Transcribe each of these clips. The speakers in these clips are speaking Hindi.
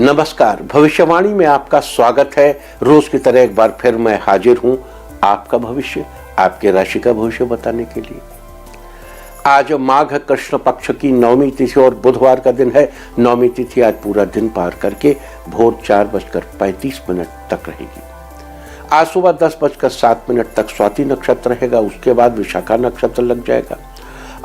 नमस्कार, भविष्यवाणी में आपका स्वागत है। रोज की तरह एक बार फिर मैं हाजिर हूं आपका भविष्य, आपके राशि का भविष्य बताने के लिए। आज माघ कृष्ण पक्ष की नवमी तिथि और बुधवार का दिन है। नवमी तिथि आज पूरा दिन पार करके भोर 4:35 तक रहेगी। आज सुबह 10:07 तक स्वाति नक्षत्र रहेगा, उसके बाद विशाखा नक्षत्र लग जाएगा।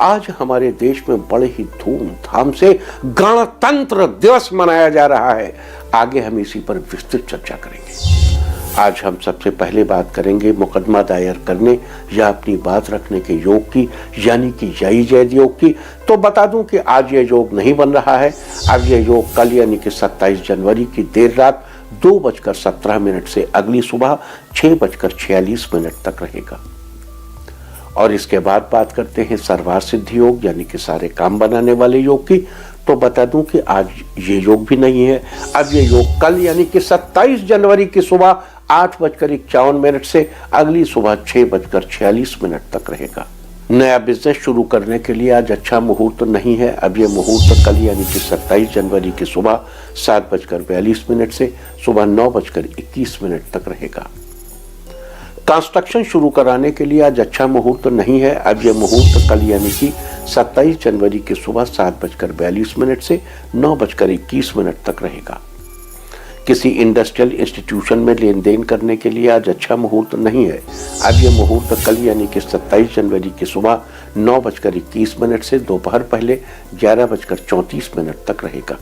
आज हमारे देश में बड़े ही धूमधाम से गणतंत्र दिवस मनाया जा रहा है। आगे हम इसी पर विस्तृत चर्चा करेंगे। आज हम सबसे पहले बात करेंगे मुकदमा दायर करने या अपनी बात रखने के योग की, यानी कि जय जैद योग की। तो बता दूं कि आज ये योग नहीं बन रहा है। अब ये योग कल यानी कि 27 जनवरी की देर रात 2:17 से अगली सुबह 6:46 तक रहेगा। और इसके बाद बात करते हैं सर्वार्थ सिद्धि योग, यानी कि सारे काम बनाने वाले योग की। तो बता दूं कि आज ये योग भी नहीं है। अब ये योग कल यानी कि 27 जनवरी की सुबह 8:51 से अगली सुबह 6:46 तक रहेगा। नया बिजनेस शुरू करने के लिए आज अच्छा मुहूर्त नहीं है। अब ये मुहूर्त कल यानी कि 27 जनवरी की सुबह 7:42 से सुबह 9:21 तक रहेगा। कंस्ट्रक्शन शुरू कराने के लिए आज अच्छा मुहूर्त नहीं है। अब यह मुहूर्त कल यानी कि 27 जनवरी की सुबह 7:42 से 9:21 तक रहेगा। किसी इंडस्ट्रियल इंस्टीट्यूशन में लेन देन करने के लिए आज अच्छा मुहूर्त नहीं है। अब यह मुहूर्त कल यानी कि 27 जनवरी की सुबह 9:21 से दोपहर पहले 11:34 तक रहेगा।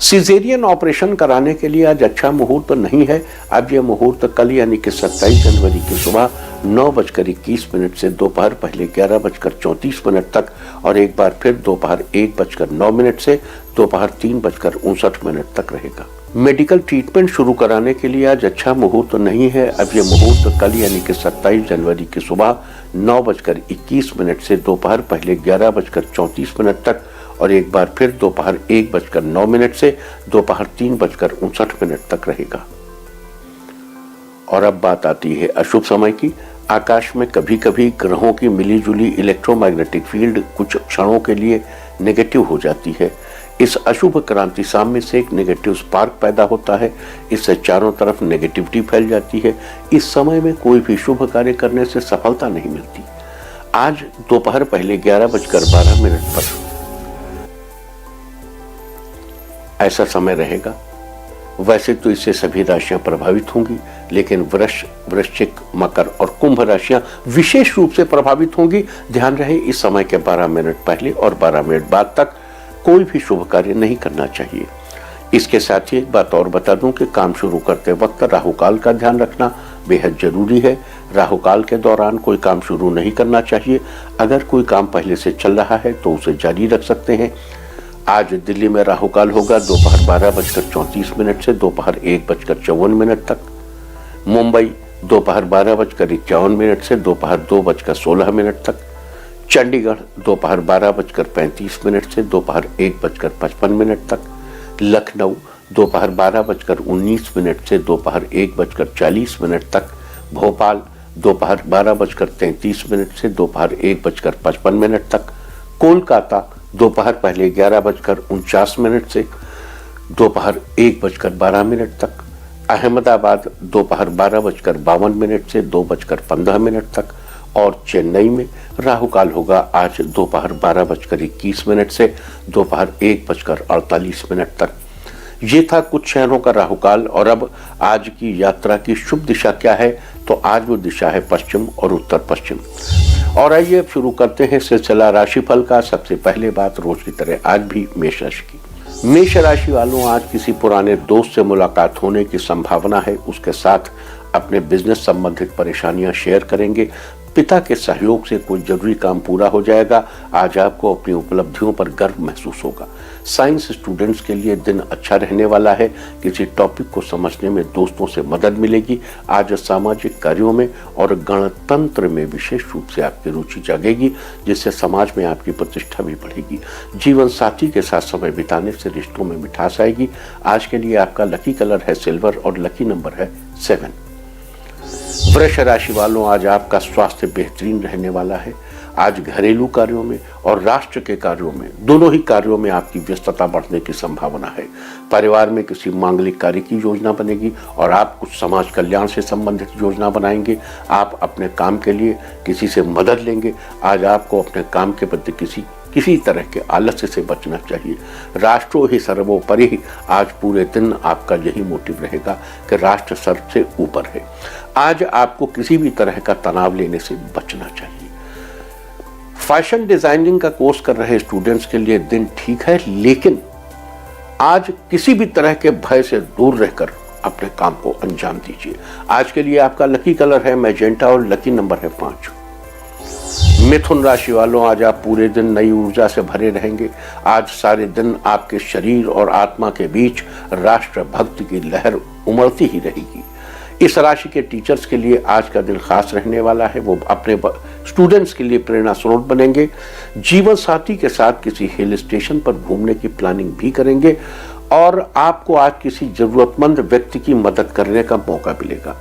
सिजेरियन ऑपरेशन कराने के लिए आज अच्छा मुहूर्त नहीं है। अब यह मुहूर्त कल यानी कि 27 जनवरी की सुबह 9:21 से दोपहर पहले 11:34 तक और एक बार फिर दोपहर 1:09 से दोपहर 3:59 तक रहेगा। मेडिकल ट्रीटमेंट शुरू कराने के लिए आज अच्छा मुहूर्त नहीं है। अब यह मुहूर्त कल यानी कि 27 जनवरी की सुबह 9:21 से दोपहर पहले 11:34 तक और एक बार फिर दोपहर 1:09 से दोपहर 3:59 तक रहेगा। और अब बात आती है अशुभ समय की। आकाश में कभी कभी ग्रहों की मिलीजुली इलेक्ट्रोमैग्नेटिक फील्ड कुछ क्षणों के लिए नेगेटिव हो जाती है। इस अशुभ क्रांति साम्य से एक नेगेटिव स्पार्क पैदा होता है। इससे चारों तरफ नेगेटिविटी फैल जाती है। इस समय में कोई भी शुभ कार्य करने से सफलता नहीं मिलती। आज दोपहर पहले 11:12 पर ऐसा समय रहेगा। वैसे तो इससे सभी राशियां प्रभावित होंगी, लेकिन वृष, वृश्चिक, मकर और कुंभ राशियां विशेष रूप से प्रभावित होंगी। ध्यान रहे, इस समय के 12 मिनट पहले और 12 मिनट बाद तक कोई भी शुभ कार्य नहीं करना चाहिए। इसके साथ ही एक बात और बता दूं कि काम शुरू करते वक्त राहु काल का ध्यान रखना बेहद जरूरी है। राहु काल के दौरान कोई काम शुरू नहीं करना चाहिए। अगर कोई काम पहले से चल रहा है तो उसे जारी रख सकते हैं। आज दिल्ली में राहु काल होगा दोपहर 12:34 से दोपहर 1:54 तक। मुंबई दोपहर 12:51 से दोपहर 2:16 तक। चंडीगढ़ दोपहर 12:35 से दोपहर 1:55 तक। लखनऊ दोपहर 12:19 से दोपहर 1:40 तक। भोपाल दोपहर 12:33 से दोपहर 1:55 तक। कोलकाता दोपहर पहले 11:49 से दोपहर 1:12 तक। अहमदाबाद दोपहर 12:52 से 2:15 तक। और चेन्नई में राहु काल होगा आज दोपहर 12:21 से दोपहर 1:48 तक। ये था कुछ शहरों का राहु काल। और अब आज की यात्रा की शुभ दिशा क्या है, तो आज वो दिशा है पश्चिम और उत्तर पश्चिम। और आइए अब शुरू करते हैं सिलसिला राशिफल का। सबसे पहले बात रोज की तरह आज भी मेष राशि की। मेष राशि वालों, आज किसी पुराने दोस्त से मुलाकात होने की संभावना है। उसके साथ अपने बिजनेस संबंधित परेशानियां शेयर करेंगे। पिता के सहयोग से कोई जरूरी काम पूरा हो जाएगा। आज आपको अपनी उपलब्धियों पर गर्व महसूस होगा। साइंस स्टूडेंट्स के लिए दिन अच्छा रहने वाला है। किसी टॉपिक को समझने में दोस्तों से मदद मिलेगी। आज सामाजिक कार्यों में और गणतंत्र में विशेष रूप से आपकी रुचि जागेगी, जिससे समाज में आपकी प्रतिष्ठा भी बढ़ेगी। जीवन साथी के साथ समय बिताने से रिश्तों में मिठास आएगी। आज के लिए आपका लकी कलर है सिल्वर और लकी नंबर है 7। वृष राशि वालों, आज आपका स्वास्थ्य बेहतरीन रहने वाला है। आज घरेलू कार्यों में और राष्ट्र के कार्यों में, दोनों ही कार्यों में आपकी व्यस्तता बढ़ने की संभावना है। परिवार में किसी मांगलिक कार्य की योजना बनेगी और आप कुछ समाज कल्याण से संबंधित योजना बनाएंगे। आप अपने काम के लिए किसी से मदद लेंगे। आज आपको अपने काम के प्रति किसी तरह के आलस्य से बचना चाहिए। राष्ट्रो ही सर्वोपरि, आज पूरे दिन आपका यही मोटिव रहेगा कि राष्ट्र सबसे ऊपर है। आज आपको किसी भी तरह का तनाव लेने से बचना चाहिए। फैशन डिजाइनिंग का कोर्स कर रहे स्टूडेंट्स के लिए दिन ठीक है, लेकिन आज किसी भी तरह के भय से दूर रहकर अपने काम को अंजाम दीजिए। आज के लिए आपका लकी कलर है मैजेंटा और लकी नंबर है 5। मिथुन राशि वालों, आज आप पूरे दिन नई ऊर्जा से भरे रहेंगे। आज सारे दिन आपके शरीर और आत्मा के बीच राष्ट्र भक्ति की लहर उमड़ती ही रहेगी। इस राशि के टीचर्स के लिए आज का दिन खास रहने वाला है। वो अपने स्टूडेंट्स के लिए प्रेरणा स्रोत बनेंगे। जीवन साथी के साथ किसी हिल स्टेशन पर घूमने की प्लानिंग भी करेंगे और आपको आज किसी जरूरतमंद व्यक्ति की मदद करने का मौका मिलेगा।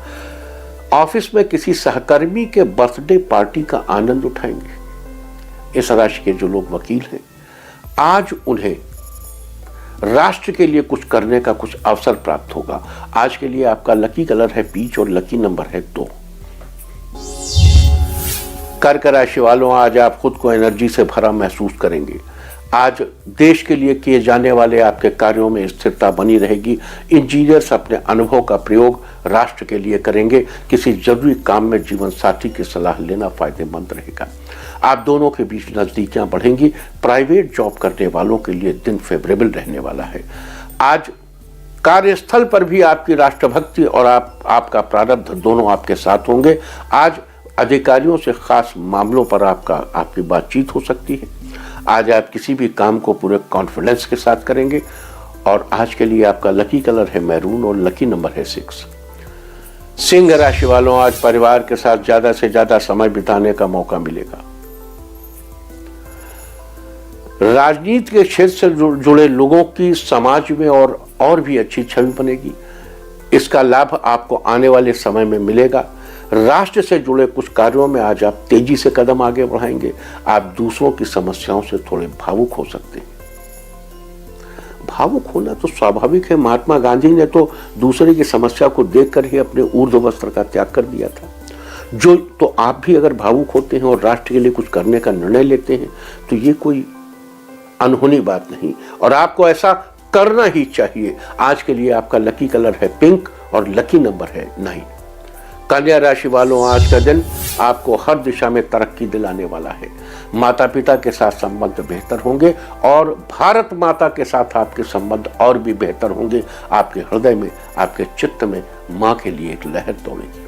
ऑफिस में किसी सहकर्मी के बर्थडे पार्टी का आनंद उठाएंगे। इस राशि के जो लोग वकील हैं, आज उन्हें राष्ट्र के लिए कुछ करने का कुछ अवसर प्राप्त होगा। आज के लिए आपका लकी कलर है पीच और लकी नंबर है 2। कर्क राशि वालों, आज आप खुद को एनर्जी से भरा महसूस करेंगे। आज देश के लिए किए जाने वाले आपके कार्यों में स्थिरता बनी रहेगी। इंजीनियर्स अपने अनुभव का प्रयोग राष्ट्र के लिए करेंगे। किसी जरूरी काम में जीवन साथी की सलाह लेना फायदेमंद रहेगा। आप दोनों के बीच नजदीकियां बढ़ेंगी। प्राइवेट जॉब करने वालों के लिए दिन फेवरेबल रहने वाला है। आज कार्यस्थल पर भी आपकी राष्ट्रभक्ति और आपका प्रारब्ध दोनों आपके साथ होंगे। आज अधिकारियों से खास मामलों पर आपकी बातचीत हो सकती है। आज आप किसी भी काम को पूरे कॉन्फिडेंस के साथ करेंगे और आज के लिए आपका लकी कलर है मैरून और लकी नंबर है 6। सिंह राशि वालों, आज परिवार के साथ ज्यादा से ज्यादा समय बिताने का मौका मिलेगा। राजनीति के क्षेत्र से जुड़े लोगों की समाज में और भी अच्छी छवि बनेगी। इसका लाभ आपको आने वाले समय में मिलेगा। राष्ट्र से जुड़े कुछ कार्यों में आज आप तेजी से कदम आगे बढ़ाएंगे। आप दूसरों की समस्याओं से थोड़े भावुक हो सकते हैं। भावुक होना तो स्वाभाविक है। महात्मा गांधी ने तो दूसरे की समस्या को देखकर ही अपने ऊर्ध्व वस्त्र का त्याग कर दिया था। तो आप भी अगर भावुक होते हैं और राष्ट्र के लिए कुछ करने का निर्णय लेते हैं तो ये कोई अनहोनी बात नहीं और आपको ऐसा करना ही चाहिए। आज के लिए आपका लकी कलर है पिंक और लकी नंबर है 9। कन्या राशि वालों, आज का दिन आपको हर दिशा में तरक्की दिलाने वाला है। माता पिता के साथ संबंध बेहतर होंगे और भारत माता के साथ आपके संबंध और भी बेहतर होंगे। आपके हृदय में, आपके चित्त में मां के लिए एक लहर दौड़ेगी।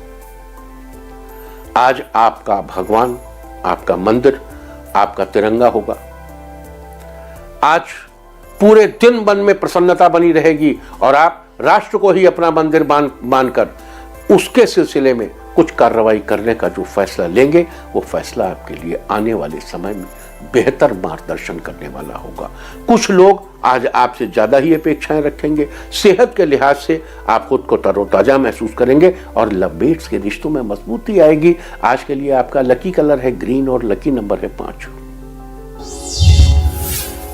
आज आपका भगवान, आपका मंदिर, आपका तिरंगा होगा। आज पूरे दिन मन में प्रसन्नता बनी रहेगी और आप राष्ट्र को ही अपना मंदिर मानकर उसके सिलसिले में कुछ कार्रवाई करने का जो फैसला लेंगे वो फैसला आपके लिए आने वाले समय में बेहतर मार्गदर्शन करने वाला होगा। कुछ लोग आज आपसे ज्यादा ही अपेक्षाएं रखेंगे। सेहत के लिहाज से आप खुद को तरोताजा महसूस करेंगे और लवमेट्स के रिश्तों में मजबूती आएगी। आज के लिए आपका लकी कलर है ग्रीन और लकी नंबर है 5।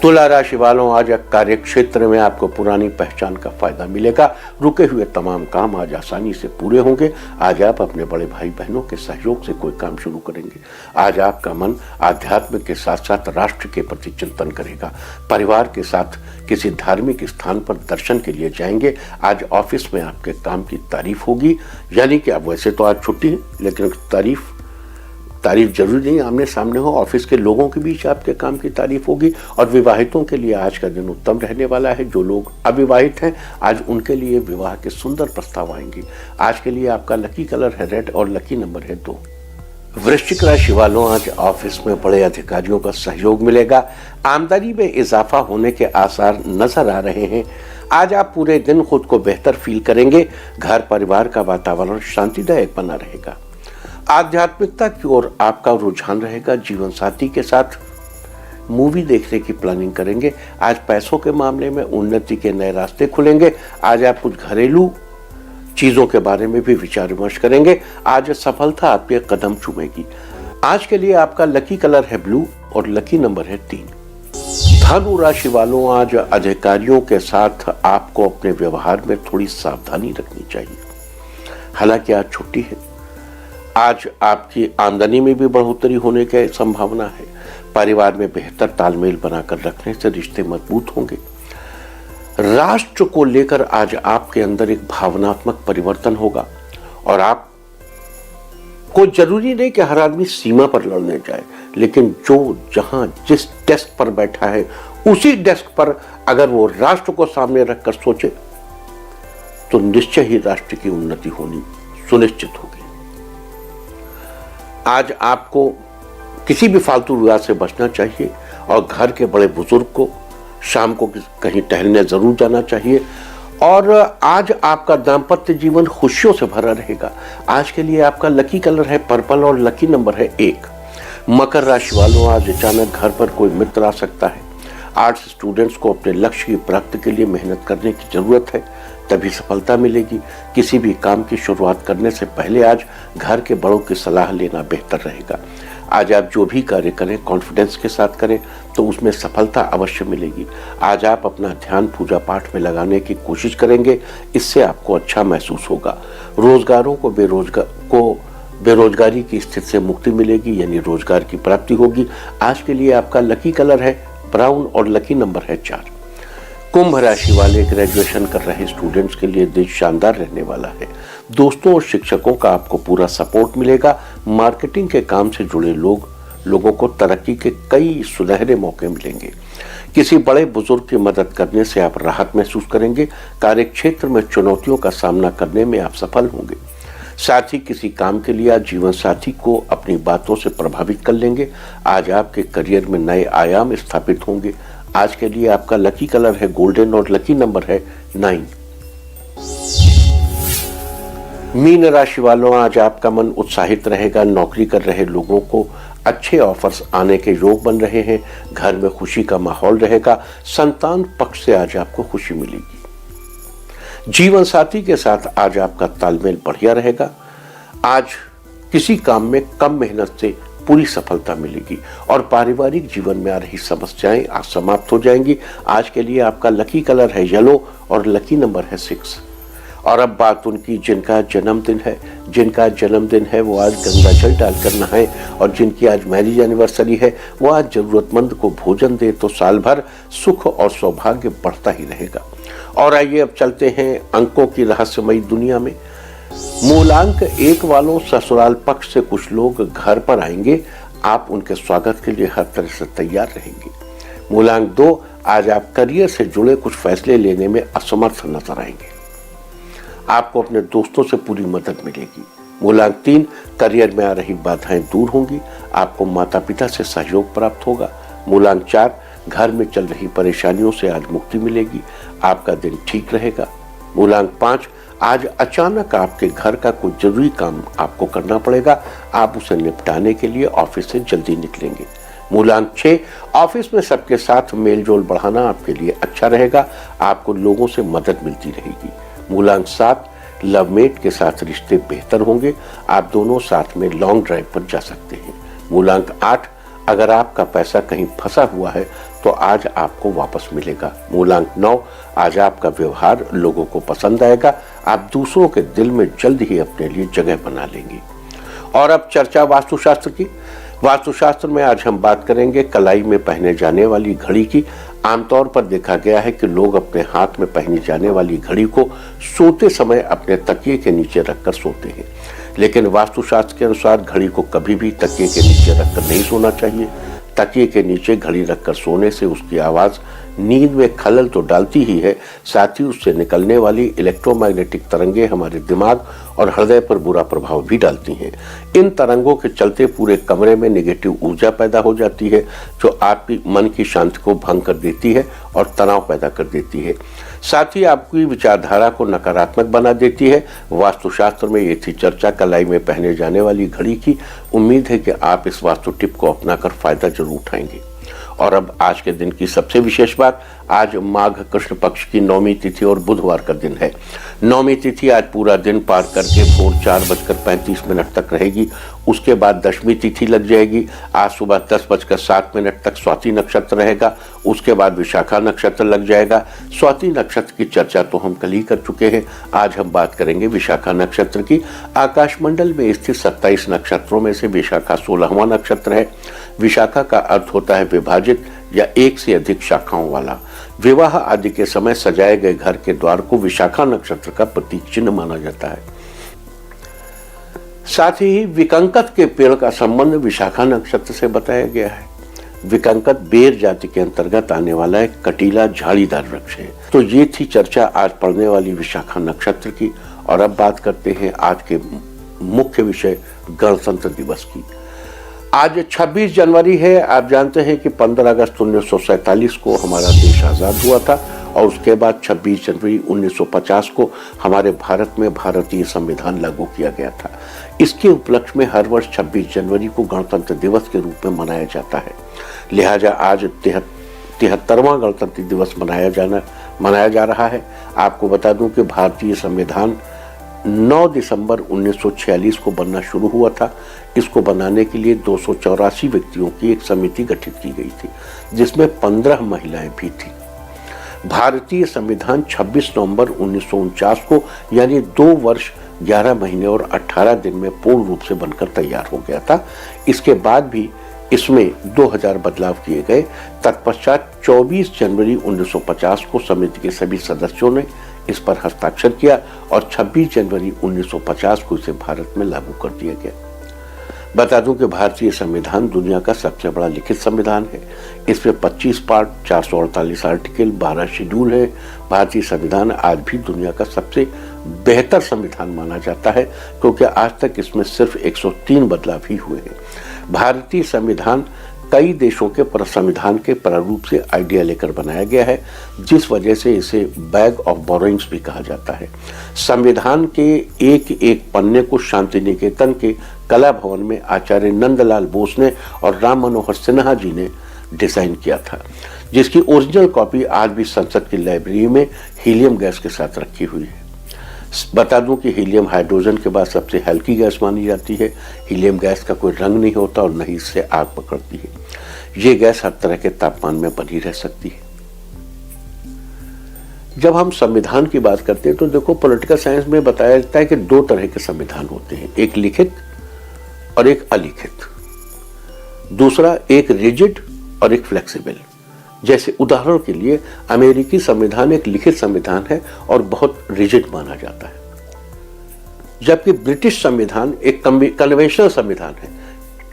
तुला राशि वालों, आज कार्य क्षेत्र में आपको पुरानी पहचान का फायदा मिलेगा। रुके हुए तमाम काम आज आसानी से पूरे होंगे। आज आप अपने बड़े भाई बहनों के सहयोग से कोई काम शुरू करेंगे। आज आपका मन आध्यात्म के साथ साथ राष्ट्र के प्रति चिंतन करेगा। परिवार के साथ किसी धार्मिक स्थान पर दर्शन के लिए जाएंगे। आज ऑफिस में आपके काम की तारीफ होगी, यानी कि अब वैसे तो आज छुट्टी है लेकिन तारीफ जरूरी नहीं आमने सामने हो। ऑफिस के लोगों के बीच आपके काम की तारीफ होगी और विवाहितों के लिए आज का दिन उत्तम रहने वाला है। जो लोग अविवाहित हैं आज उनके लिए विवाह के सुंदर प्रस्ताव आएंगे। आज के लिए आपका लकी कलर है रेड और लकी नंबर है 2। वृश्चिक राशि वालों, आज ऑफिस में बड़े अधिकारियों का सहयोग मिलेगा। आमदनी में इजाफा होने के आसार नजर आ रहे हैं। आज आप पूरे दिन खुद को बेहतर फील करेंगे। घर परिवार का वातावरण शांतिदायक बना रहेगा। आध्यात्मिकता की ओर आपका रुझान रहेगा। जीवन साथी के साथ मूवी देखने की प्लानिंग करेंगे। आज पैसों के मामले में उन्नति के नए रास्ते खुलेंगे। आज आप कुछ घरेलू चीजों के बारे में भी विचार विमर्श करेंगे। आज सफलता आपके कदम चूमेगी। आज के लिए आपका लकी कलर है ब्लू और लकी नंबर है 3। धनु राशि वालों, आज अधिकारियों के साथ आपको अपने व्यवहार में थोड़ी सावधानी रखनी चाहिए। हालांकि आज छुट्टी है, आज आपकी आमदनी में भी बढ़ोतरी होने की संभावना है। परिवार में बेहतर तालमेल बनाकर रखने से रिश्ते मजबूत होंगे। राष्ट्र को लेकर आज आपके अंदर एक भावनात्मक परिवर्तन होगा और आप को जरूरी नहीं कि हर आदमी सीमा पर लड़ने जाए, लेकिन जो जहां जिस डेस्क पर बैठा है उसी डेस्क पर अगर वो राष्ट्र को सामने रखकर सोचे तो निश्चय ही राष्ट्र की उन्नति होनी सुनिश्चित होगी। आज आपको किसी भी फालतू विवाद से बचना चाहिए और घर के बड़े बुजुर्ग को शाम को कहीं टहलने जरूर जाना चाहिए। और आज आपका दाम्पत्य जीवन खुशियों से भरा रहेगा। आज के लिए आपका लकी कलर है पर्पल और लकी नंबर है 1। मकर राशि वालों, आज अचानक घर पर कोई मित्र आ सकता है। आर्ट्स स्टूडेंट्स को अपने लक्ष्य की प्राप्ति के लिए मेहनत करने की जरूरत है, तभी सफलता मिलेगी। किसी भी काम की शुरुआत करने से पहले आज घर के बड़ों की सलाह लेना बेहतर रहेगा। आज आप जो भी कार्य करें कॉन्फिडेंस के साथ करें तो उसमें सफलता अवश्य मिलेगी। आज आप अपना ध्यान पूजा पाठ में लगाने की कोशिश करेंगे, इससे आपको अच्छा महसूस होगा। रोजगारों को बेरोजगारी की स्थिति से मुक्ति मिलेगी, यानी रोजगार की प्राप्ति होगी। आज के लिए आपका लकी कलर है ब्राउन और लकी नंबर है 4। कुंभ राशि वाले, ग्रेजुएशन कर रहे स्टूडेंट्स के लिए दिन शानदार रहने वाला है। दोस्तों और शिक्षकों का आपको पूरा सपोर्ट मिलेगा। मार्केटिंग के काम से जुड़े लोगों को तरक्की के कई सुनहरे मौके मिलेंगे। किसी बड़े बुजुर्ग की मदद करने से आप राहत महसूस करेंगे। कार्य क्षेत्र में चुनौतियों का सामना करने में आप सफल होंगे। साथ ही किसी काम के लिए आज जीवन साथी को अपनी बातों से प्रभावित कर लेंगे। आज आपके करियर में नए आयाम स्थापित होंगे। आज के लिए आपका लकी कलर है गोल्डन और लकी नंबर है 9। मीन राशि वालों, आज आपका मन उत्साहित रहेगा। नौकरी कर रहे लोगों को अच्छे ऑफर्स आने के योग बन रहे हैं। घर में खुशी का माहौल रहेगा। संतान पक्ष से आज आपको खुशी मिलेगी। जीवन साथी के साथ आज आपका तालमेल बढ़िया रहेगा। आज किसी काम में कम मेहनत से पूरी सफलता मिलेगी और पारिवारिक जीवन में आ रही समस्याएं आज समाप्त हो जाएंगी। आज के लिए आपका लकी कलर है येलो और लकी नंबर है 6। और अब बात उनकी जिनका जन्मदिन है वो आज गंगा जल डालकर नहाएं, और जिनकी आज मैरिज एनिवर्सरी है वो आज जरूरतमंद को भोजन दे तो साल भर सुख और सौभाग्य बढ़ता ही रहेगा। और आइए अब चलते हैं अंकों की रहस्यमयी दुनिया में। मूलांक 1 वालों, ससुराल पक्ष से कुछ लोग घर पर आएंगे। आप उनके स्वागत के लिए हर तरह से तैयार रहेंगे। मूलांक 2, आज आप करियर से जुड़े कुछ फैसले लेने में असमर्थ नजर आएंगे। आपको अपने दोस्तों से पूरी मदद मिलेगी। मूलांक 3, करियर में आ रही बाधाएं दूर होंगी। आपको माता पिता से सहयोग प्राप्त होगा। मूलांक 4, घर में चल रही परेशानियों से आज मुक्ति मिलेगी। आपका दिन ठीक रहेगा। मूलांक 5, आज अचानक आपके घर का कोई जरूरी काम आपको करना पड़ेगा। आप उसे निपटाने के लिए ऑफिस से जल्दी निकलेंगे। मूलांक 6, ऑफिस में सबके साथ मेलजोल बढ़ाना आपके लिए अच्छा रहेगा। आपको लोगों से मदद मिलती रहेगी। मूलांक 7, लवमेट के साथ रिश्ते बेहतर होंगे। आप दोनों साथ में लॉन्ग ड्राइव पर जा सकते हैं। मूलांक 8, अगर आपका पैसा कहीं फंसा हुआ है तो आज आपको वापस मिलेगा। मूलांक 9, आज आपका व्यवहार लोगों को पसंद आएगा। आप दूसरों के दिल में जल्द ही अपने लिए जगह बना लेंगे। और अब चर्चा वास्तुशास्त्र की। वास्तुशास्त्र में आज हम बात करेंगे कलाई में पहने जाने वाली घड़ी की। आमतौर पर देखा गया है कि लोग अपने हाथ में पहनी जाने वाली घड़ी को सोते समय अपने तकिए के नीचे रखकर सोते हैं, लेकिन वास्तुशास्त्र के अनुसार घड़ी को कभी भी तकिए के नीचे रखकर नहीं सोना चाहिए। तकिए के नीचे घड़ी रखकर सोने से उसकी आवाज नींद में खलल तो डालती ही है, साथ ही उससे निकलने वाली इलेक्ट्रोमैग्नेटिक तरंगे हमारे दिमाग और हृदय पर बुरा प्रभाव भी डालती हैं। इन तरंगों के चलते पूरे कमरे में नेगेटिव ऊर्जा पैदा हो जाती है, जो आपकी मन की शांति को भंग कर देती है और तनाव पैदा कर देती है। साथ ही आपकी विचारधारा को नकारात्मक बना देती है। वास्तुशास्त्र में ये थी चर्चा कलाई में पहने जाने वाली घड़ी की। उम्मीद है कि आप इस वास्तु टिप को अपनाकर फायदा जरूर उठाएंगे। और अब आज के दिन की सबसे विशेष बात, आज माघ कृष्ण पक्ष की 9वीं तिथि और बुधवार का दिन है। 9वीं तिथि आज पूरा दिन पार करके भोर 4:35 तक रहेगी। उसके बाद 10वीं तिथि लग जाएगी। आज सुबह 10:07 तक स्वाति नक्षत्र रहेगा। उसके बाद विशाखा नक्षत्र लग जाएगा। स्वाति नक्षत्र की चर्चा तो हम कल ही कर चुके हैं। आज हम बात करेंगे विशाखा नक्षत्र की। आकाशमंडल में स्थित 27 नक्षत्रों में से विशाखा 16वां नक्षत्र है। विशाखा का अर्थ होता है विभाजित या एक से अधिक शाखाओं वाला। विवाह आदि के समय सजाए गए घर के द्वार को विशाखा नक्षत्र का प्रतीक चिन्ह माना जाता है। साथ ही विकंकत के पेड़ का संबंध विशाखा नक्षत्र से बताया गया है। विकंकत बेर जाति के अंतर्गत आने वाला एक कटीला झाड़ीदार वृक्ष है। तो ये थी चर्चा आज पड़ने वाली विशाखा नक्षत्र की। और अब बात करते हैं आज के मुख्य विषय गणतंत्र दिवस की। आज 26 जनवरी है। आप जानते हैं कि 15 अगस्त 1947 को हमारा देश आज़ाद हुआ था और उसके बाद 26 जनवरी 1950 को हमारे भारत में भारतीय संविधान लागू किया गया था। इसके उपलक्ष्य में हर वर्ष 26 जनवरी को गणतंत्र दिवस के रूप में मनाया जाता है। लिहाजा आज 73वां गणतंत्र दिवस मनाया जा रहा है। आपको बता दूं कि भारतीय संविधान 9 दिसंबर 1946 को बनना शुरू हुआ था। इसको बनाने के लिए 284 व्यक्तियों की एक समिति गठित की गई थी, जिसमें 15 महिलाएं भी थी। भारतीय संविधान 26 नवंबर 1949 को यानी 2 वर्ष 11 महीने और 18 दिन में पूर्ण रूप से बनकर तैयार हो गया था। इसके बाद भी इसमें 2000 बदलाव किए गए। तत्पश्चात 24 जनवरी 1950 को समिति के सभी सदस्यों ने इस पर हस्ताक्षर किया और 26 जनवरी 1950 को इसे भारत में लागू कर दिया गया। बता दूं कि भारतीय संविधान दुनिया का सबसे बड़ा लिखित संविधान है। इसमें 25 पार्ट, 448 आर्टिकल, 12 शेड्यूल है। भारतीय संविधान आज भी दुनिया का सबसे बेहतर संविधान माना जाता है, क्योंकि आज तक इसमें सिर्फ 103 बदलाव ही हुए हैं। भारतीय संविधान कई देशों के संविधान के प्रारूप से आइडिया लेकर बनाया गया है, जिस वजह से इसे बैग ऑफ बोरोइंग्स भी कहा जाता है। संविधान के एक एक पन्ने को शांति निकेतन के कला भवन में आचार्य नंदलाल बोस ने और राम मनोहर सिन्हा जी ने डिजाइन किया था, जिसकी ओरिजिनल कॉपी आज भी संसद की लाइब्रेरी में हीलियम गैस के साथ रखी हुई है। बता दूं कि हीलियम हाइड्रोजन के बाद सबसे हल्की गैस मानी जाती है। हीलियम गैस का कोई रंग नहीं होता और न ही इससे आग पकड़ती है। ये गैस हर तरह के तापमान में बनी रह सकती है। जब हम संविधान की बात करते हैं तो देखो, पॉलिटिकल साइंस में बताया जाता है कि 2 तरह के संविधान होते हैं, एक लिखित और एक अलिखित। दूसरा एक रिजिड और एक फ्लेक्सिबल। जैसे उदाहरण के लिए अमेरिकी संविधान एक लिखित संविधान है और बहुत रिजिड माना जाता है, जबकि ब्रिटिश संविधान एक कन्वेंशनल संविधान है।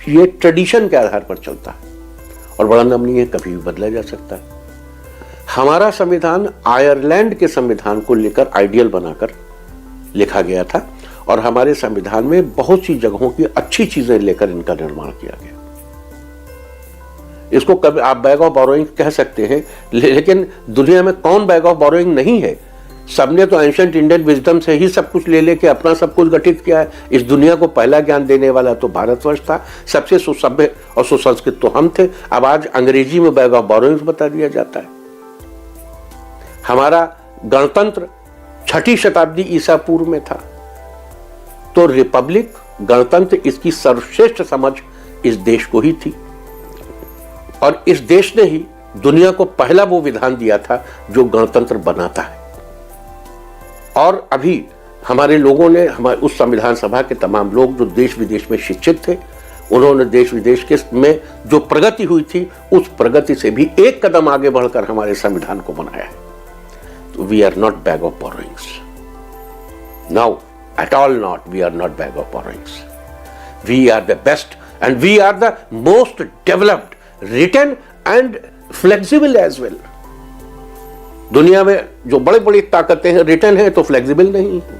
ये ट्रेडिशन के आधार पर चलता है और बड़ा नमनीय है, कभी भी बदला जा सकता है। हमारा संविधान आयरलैंड के संविधान को लेकर आइडियल बनाकर लिखा गया था और हमारे संविधान में बहुत सी जगहों की अच्छी चीजें लेकर इनका निर्माण किया गया। इसको कभी आप बैग ऑफ बोरोइंग कह सकते हैं, लेकिन दुनिया में कौन बैग ऑफ बोरोइंग नहीं है। सबने तो एंशिएंट इंडियन विजडम से ही सब कुछ ले लेके अपना सब कुछ गठित किया है। इस दुनिया को पहला ज्ञान देने वाला तो भारतवर्ष था। सबसे सुसभ्य और सुसंस्कृत तो हम थे। अब आज अंग्रेजी में बैग ऑफ बोरोइंग बता दिया जाता है। हमारा गणतंत्र 6ठी शताब्दी ईसा पूर्व में था। तो रिपब्लिक, गणतंत्र, इसकी सर्वश्रेष्ठ समझ इस देश को ही थी और इस देश ने ही दुनिया को पहला वो विधान दिया था जो गणतंत्र बनाता है। और अभी हमारे लोगों ने, हमारे उस संविधान सभा के तमाम लोग जो देश विदेश में शिक्षित थे, उन्होंने देश विदेश के में जो प्रगति हुई थी उस प्रगति से भी एक कदम आगे बढ़कर हमारे संविधान को बनाया है। तो we are not bag of borrowings, now at all not, we are not bag of borrowings. We are the best and we are the most developed, written and flexible as well. दुनिया में जो बड़ी बड़ी ताकतें हैं, रिटन है तो फ्लेक्सिबल नहीं है,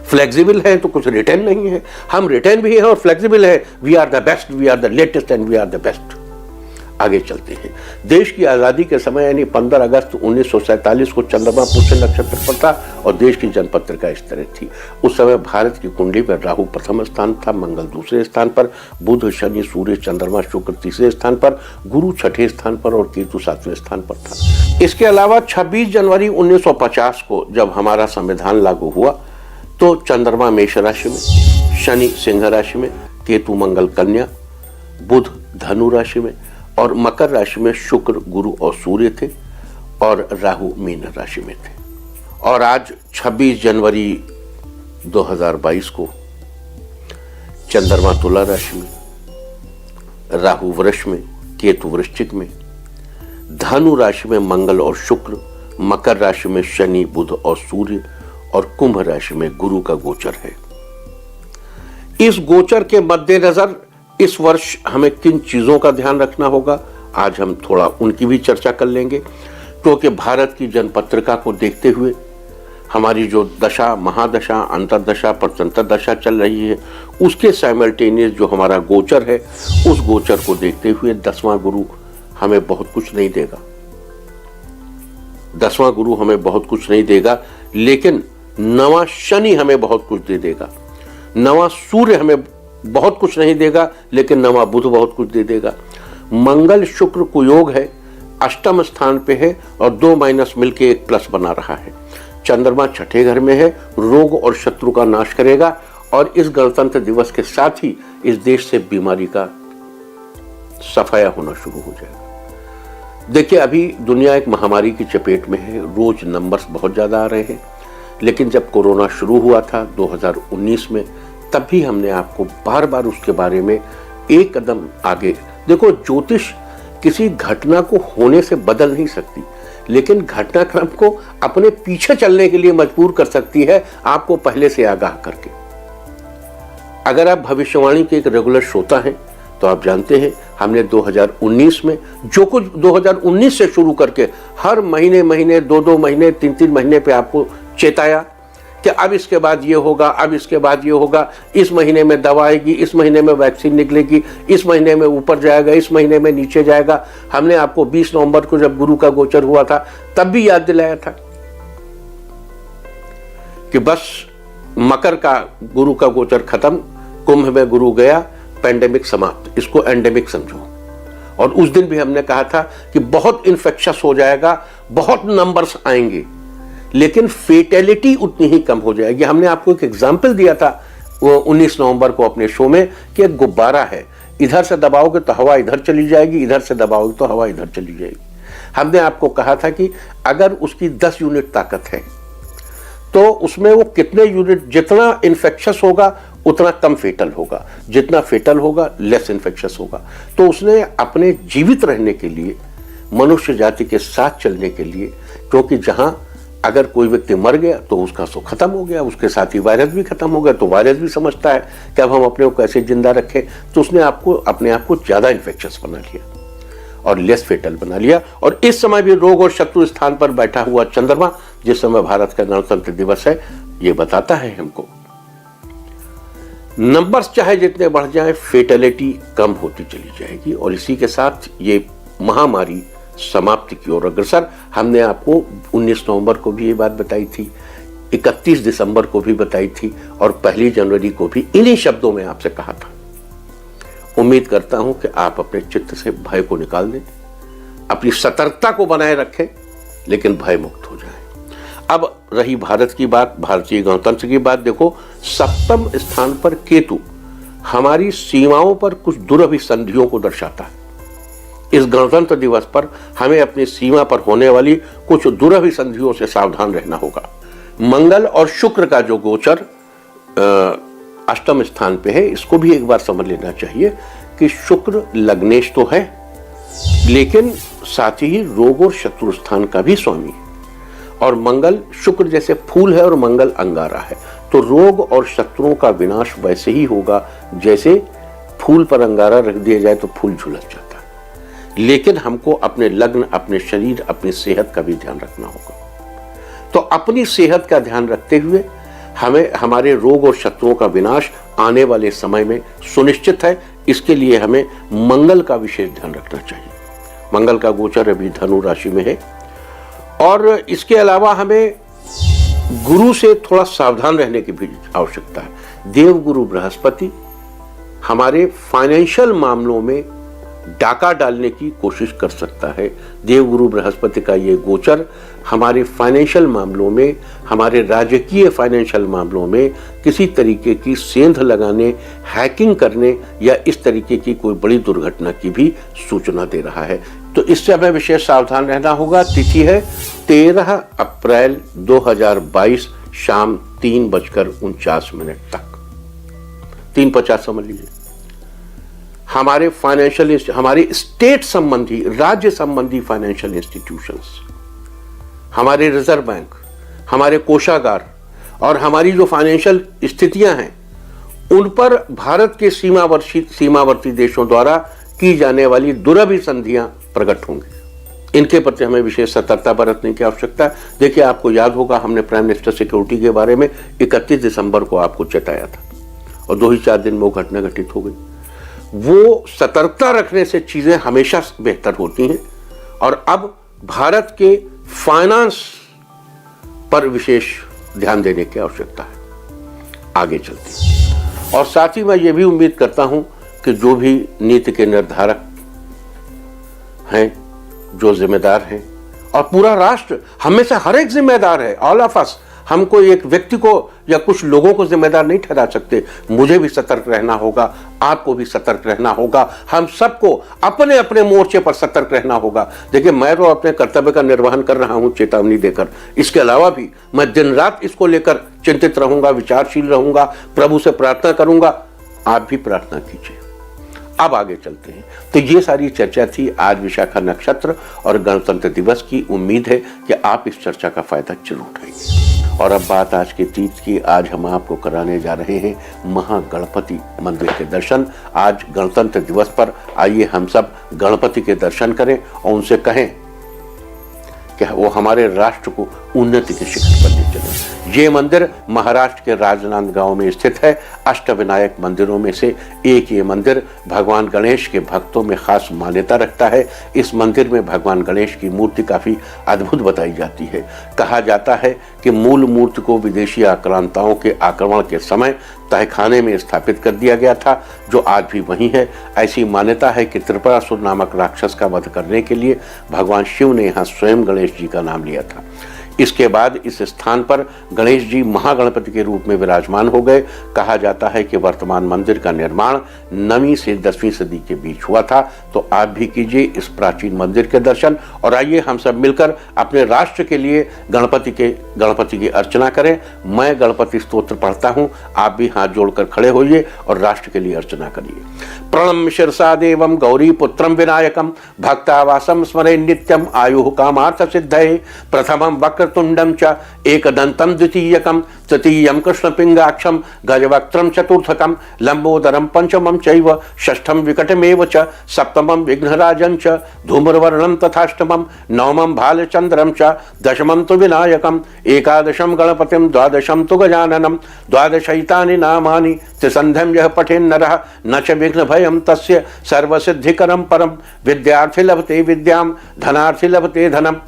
फ्लेक्सिबल है तो कुछ रिटन नहीं है। हम रिटन भी हैं और फ्लेक्सिबल है। We are the best, we are the latest and we are the best. आगे चलते हैं। देश की आज़ादी के समय यानी 15 अगस्त 1947 को चंद्रमा पुष्य नक्षत्र पर था और देश की जनपत्रिका इस तरह थी। उस समय भारत की कुंडली पर राहु प्रथम स्थान था, मंगल दूसरे स्थान पर, बुध शनि सूर्य चंद्रमा शुक्र तीसरे स्थान पर, गुरु छठे स्थान पर और केतु सातवें स्थान पर था। इसके अलावा 26 जनवरी 1950 को जब हमारा संविधान लागू हुआ तो चंद्रमा मेष राशि में, शनि सिंह राशि में, केतु मंगल कन्या, बुध धनु राशि में और मकर राशि में शुक्र गुरु और सूर्य थे और राहु मीन राशि में थे। और आज 26 जनवरी 2022 को चंद्रमा तुला राशि में, राहु वृष में, केतु वृश्चिक में, धनु राशि में मंगल और शुक्र, मकर राशि में शनि बुध और सूर्य और कुंभ राशि में गुरु का गोचर है। इस गोचर के मद्देनजर इस वर्ष हमें किन चीजों का ध्यान रखना होगा, आज हम थोड़ा उनकी भी चर्चा कर लेंगे। क्योंकि भारत की जनपत्रिका को देखते हुए हमारी जो दशा, महादशा, अंतरदशा, प्रत्यंतर दशा चल रही है, उसके साइमल्टेनियस जो हमारा गोचर है, उस गोचर को देखते हुए 10वां गुरु हमें बहुत कुछ नहीं देगा। 10वां गुरु हमें बहुत कुछ नहीं देगा, लेकिन 9वां शनि हमें बहुत कुछ दे देगा। 9वां सूर्य हमें बहुत कुछ नहीं देगा, लेकिन 9वां बुध बहुत कुछ दे देगा। मंगल शुक्र कुयोग है, अष्टम स्थान पे है और 2 माइनस मिलके 1 प्लस बना रहा है। चंद्रमा छठे घर में है, रोग और शत्रु का नाश करेगा और इस गणतंत्र दिवस के साथ ही इस देश से बीमारी का सफाया होना शुरू हो जाएगा। देखिए, अभी दुनिया एक महामारी की चपेट में है, रोज नंबर्स बहुत ज्यादा आ रहे हैं, लेकिन जब कोरोना शुरू हुआ था 2019 में, तब भी हमने आपको बार बार उसके बारे में एक कदम आगे। देखो, ज्योतिष किसी घटना को होने से बदल नहीं सकती, लेकिन घटनाक्रम को अपने पीछे चलने के लिए मजबूर कर सकती है, आपको पहले से आगाह करके। अगर आप भविष्यवाणी के एक रेगुलर श्रोता हैं तो आप जानते हैं हमने 2019 में जो कुछ 2019 से शुरू करके हर महीने 2 महीने 3 महीने पे आपको चेताया कि अब इसके बाद ये होगा, अब इसके बाद ये होगा, इस महीने में दवा आएगी, इस महीने में वैक्सीन निकलेगी, इस महीने में ऊपर जाएगा, इस महीने में नीचे जाएगा। हमने आपको 20 नवंबर को जब गुरु का गोचर हुआ था तब भी याद दिलाया था कि बस मकर का गुरु का गोचर खत्म, कुंभ में गुरु गया, पेंडेमिक समाप्त, इसको एंडेमिक समझो। और उस दिन भी हमने कहा था कि बहुत इन्फेक्शस हो जाएगा, बहुत नंबर्स आएंगे, लेकिन फेटेलिटी उतनी ही कम हो जाएगी। हमने आपको एक एग्जाम्पल दिया था वो 19 नवंबर को अपने शो में कि एक गुब्बारा है, इधर से दबाओगे तो हवा इधर चली जाएगी, इधर से दबाओगे तो हवा इधर चली जाएगी। हमने आपको कहा था कि अगर उसकी 10 यूनिट ताकत है तो उसमें वो कितने यूनिट, जितना इन्फेक्शस होगा उतना कम फेटल होगा, जितना फेटल होगा लेस इन्फेक्शस होगा। तो उसने अपने जीवित रहने के लिए, मनुष्य जाति के साथ चलने के लिए, क्योंकि जहां अगर कोई व्यक्ति मर गया तो उसका सो खत्म हो गया, उसके साथ ही वायरस भी खत्म हो गया, तो वायरस भी समझता है कि अब हम अपने को कैसे जिंदा रखें, तो उसने अपने आप को ज्यादा इन्फेक्शस बना लिया और लेस फेटल बना लिया। और इस समय भी रोग और शत्रु स्थान पर बैठा हुआ चंद्रमा, जिस समय भारत का गणतंत्र दिवस है, ये बताता है हमको नंबर्स चाहे जितने बढ़ जाए, फेटेलिटी कम होती चली जाएगी और इसी के साथ ये महामारी समाप्ति की ओर अग्रसर। हमने आपको 19 नवंबर को भी ये बात बताई थी, 31 दिसंबर को भी बताई थी और 1 जनवरी को भी इन्हीं शब्दों में आपसे कहा था। उम्मीद करता हूं कि आप अपने चित्त से भय को निकाल दें, अपनी सतर्कता को बनाए रखें, लेकिन भय मुक्त हो जाए। अब रही भारत की बात, भारतीय गणतंत्र की बात, देखो 7वें स्थान पर केतु हमारी सीमाओं पर कुछ दुरभिसंधियों को दर्शाता है। इस गणतंत्र दिवस पर हमें अपनी सीमा पर होने वाली कुछ दुरभिसंधियों से सावधान रहना होगा। मंगल और शुक्र का जो गोचर 8वें स्थान पे है, इसको भी एक बार समझ लेना चाहिए कि शुक्र लग्नेश तो है, लेकिन साथ ही रोग और शत्रु स्थान का भी स्वामी है। और मंगल शुक्र जैसे फूल है और मंगल अंगारा है, तो रोग और शत्रुओं का विनाश वैसे ही होगा जैसे फूल पर अंगारा रख दिया जाए तो फूल झुलस जाता है। लेकिन हमको अपने लग्न, अपने शरीर, अपनी सेहत का भी ध्यान रखना होगा। तो अपनी सेहत का ध्यान रखते हुए हमें हमारे रोग और शत्रुओं का विनाश आने वाले समय में सुनिश्चित है। इसके लिए हमें मंगल का विशेष ध्यान रखना चाहिए। मंगल का गोचर अभी धनु राशि में है। और इसके अलावा हमें गुरु से थोड़ा सावधान रहने की भी आवश्यकता है। देवगुरु बृहस्पति हमारे फाइनेंशियल मामलों में डाका डालने की कोशिश कर सकता है। देवगुरु बृहस्पति का ये गोचर हमारे फाइनेंशियल मामलों में, हमारे राजकीय फाइनेंशियल मामलों में किसी तरीके की सेंध लगाने, हैकिंग करने या इस तरीके की कोई बड़ी दुर्घटना की भी सूचना दे रहा है। तो इससे हमें विशेष सावधान रहना होगा। तिथि है 13 अप्रैल 2022 शाम 3:49 तक, 3:50 समझ लीजिए। हमारे फाइनेंशियल, हमारे स्टेट संबंधी, राज्य संबंधी फाइनेंशियल इंस्टीट्यूशंस, हमारे रिजर्व बैंक, हमारे कोषागार और हमारी जो फाइनेंशियल स्थितियां हैं, उन पर भारत के सीमावर्ती देशों द्वारा की जाने वाली दुरभिसंधियां प्रकट होंगी। इनके प्रति हमें विशेष सतर्कता बरतने की आवश्यकता है। देखिए, आपको याद होगा हमने प्राइम मिनिस्टर सिक्योरिटी के बारे में 31 दिसंबर को आपको चेताया था और 2 ही 4 दिन में वो घटना घटित हो गई। वो सतर्कता रखने से चीजें हमेशा बेहतर होती हैं और अब भारत के फाइनेंस पर विशेष ध्यान देने की आवश्यकता है। आगे चलते हैं। और साथ ही मैं ये भी उम्मीद करता हूं कि जो भी नीति के निर्धारक हैं, जो जिम्मेदार हैं, और पूरा राष्ट्र, हम में से हर एक जिम्मेदार है, ऑल ऑफ अस, हम कोई एक व्यक्ति को या कुछ लोगों को जिम्मेदार नहीं ठहरा सकते। मुझे भी सतर्क रहना होगा, आपको भी सतर्क रहना होगा, हम सबको अपने अपने मोर्चे पर सतर्क रहना होगा। देखिए, मैं तो अपने कर्तव्य का निर्वहन कर रहा हूं चेतावनी देकर। इसके अलावा भी मैं दिन रात इसको लेकर चिंतित रहूंगा, विचारशील रहूंगा, प्रभु से प्रार्थना करूंगा। आप भी प्रार्थना कीजिए। अब आगे चलते हैं। तो ये सारी चर्चा थी आज विशाखा नक्षत्र और गणतंत्र दिवस की। उम्मीद है कि आप इस चर्चा का फायदा जरूर उठाएंगे। और अब बात आज के तीर्थ की। आज हम आपको कराने जा रहे हैं महागणपति मंदिर के दर्शन। आज गणतंत्र दिवस पर आइए हम सब गणपति के दर्शन करें और उनसे कहें कि वो हमारे राष्ट्र को उन्नति के शिखर पर ले चले। ये मंदिर महाराष्ट्र के राजनांदगांव में स्थित है। अष्टविनायक मंदिरों में से एक ये मंदिर भगवान गणेश के भक्तों में खास मान्यता रखता है। इस मंदिर में भगवान गणेश की मूर्ति काफी अद्भुत बताई जाती है। कहा जाता है कि मूल मूर्ति को विदेशी आक्रांताओं के आक्रमण के समय तहखाने में स्थापित कर दिया गया था, जो आज भी वहीं है। ऐसी मान्यता है कि त्रिपुरासुर नामक राक्षस का वध करने के लिए भगवान शिव ने यहाँ स्वयं गणेश जी का नाम लिया था। इसके बाद इस स्थान पर गणेश जी महागणपति के रूप में विराजमान हो गए। कहा जाता है कि वर्तमान मंदिर का निर्माण 9वीं से 10वीं सदी के बीच हुआ था। तो आप भी कीजिए इस प्राचीन मंदिर के दर्शन और आइए हम सब मिलकर अपने राष्ट्र के लिए गणपति की अर्चना करें। मैं गणपति स्तोत्र पढ़ता हूँ, आप भी हाथ जोड़कर खड़े होइए और राष्ट्र के लिए अर्चना करिए। प्रणम्य शिरसा देवं गौरी पुत्रम विनायकम भक्तावासम स्मरे नित्यम आयुः कामार्थ सिद्धये प्रथमं वक्रतुंडम च एकदंतम द्वितीयकम तृतीयं कृष्णपिंगाक्षम गजवक्त्रम चतुर्थकम लंबोदरम पंचमं चैव षष्ठं विकटमेव च सप्तमं विघ्नराजं च धूम्रवर्णं तथाष्टमं नवमं भालचंद्रं च दशमं तु विनायकम एकादशं गणपतिं द्वादशं तु गजाननं द्वादशैतानि नामानि त्रिसन्ध्यं यः पठेन्नरः न च विघ्नभयं तस्य सर्वसिद्धिकरं परं विद्यार्थी लभते विद्यां धनार्थी लभते धनम्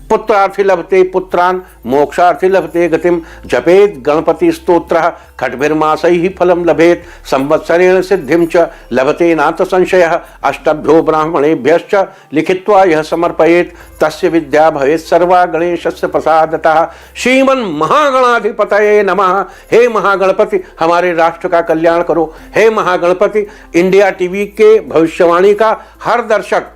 पुत्रार्थी लभते पुत्रान् मोक्षार्थी लभते गतिम जपेत गणपति स्तोत्रः खट्भिर्मासैः फलं लभेत संवत्सरेण सिद्धिं च लभते नाथ संशयः अष्टभ्यो ब्राह्मणेभ्यश्च लिखित्वा यः समर्पयेत तस्य विद्या भवेत् सर्वा गणेशस्य प्रसादतः। श्रीमन् महागणाधिपतये नमः। हे महागणपति, हमारे राष्ट्र का कल्याण करो। हे महागणपति, इंडिया टीवी के भविष्यवाणी का हर दर्शक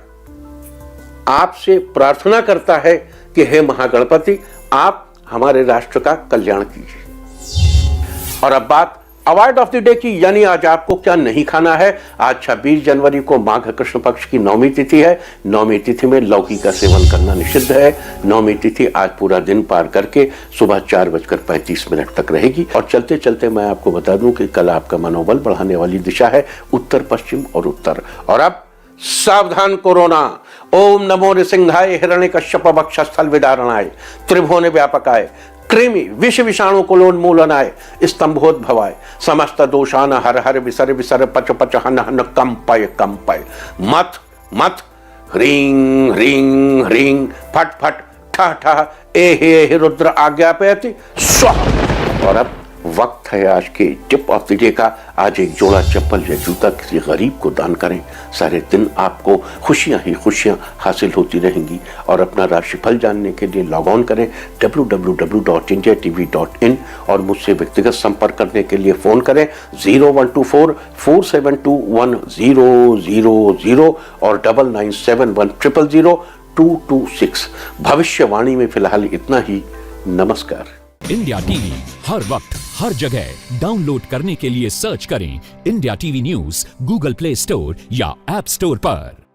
आपसे प्रार्थना करता है कि हे महागणपति, आप हमारे राष्ट्र का कल्याण कीजिए। और अब बात अवार्ड ऑफ द डे की, यानी आज आपको क्या नहीं खाना है। आज 26 जनवरी को माघ कृष्ण पक्ष की 9वीं तिथि है। 9वीं तिथि में लौकी का सेवन करना निषिद्ध है। 9वीं तिथि आज पूरा दिन पार करके सुबह 4:35 तक रहेगी। और चलते चलते मैं आपको बता दूं कि कल आपका मनोबल बढ़ाने वाली दिशा है उत्तर, पश्चिम और उत्तर। और अब सावधान कोरोना। ओम नमो नृसिंहाय हिरण्यकश्यप वक्षस्थल विदारणाय त्रिभुवन व्यापकाय कृमि विष विषाणु कुलोन्मूलनाय स्तंभोद्भवाय समस्त दोषान हर हर विसर विसर पच पच हन हन कंपय कंपय मथ मथ ह्रीं ह्रीं ह्रीं फट फट ठा ठा ए हे रुद्र आज्ञापयति स्वाहा। और अब वक्त है आज के टिप ऑफ द डे का। आज एक जोड़ा चप्पल या जूता किसी गरीब को दान करें। सारे दिन आपको खुशियां ही खुशियां हासिल होती रहेंगी। और अपना राशिफल जानने के लिए लॉग ऑन करें www.indiatv.in और मुझसे व्यक्तिगत संपर्क करने के लिए फोन करें 0124-472-1000 और 9971000226। भविष्यवाणी में फिलहाल इतना ही। नमस्कार। इंडिया टीवी हर वक्त हर जगह डाउनलोड करने के लिए सर्च करें India TV news Google play store या ऐप स्टोर पर।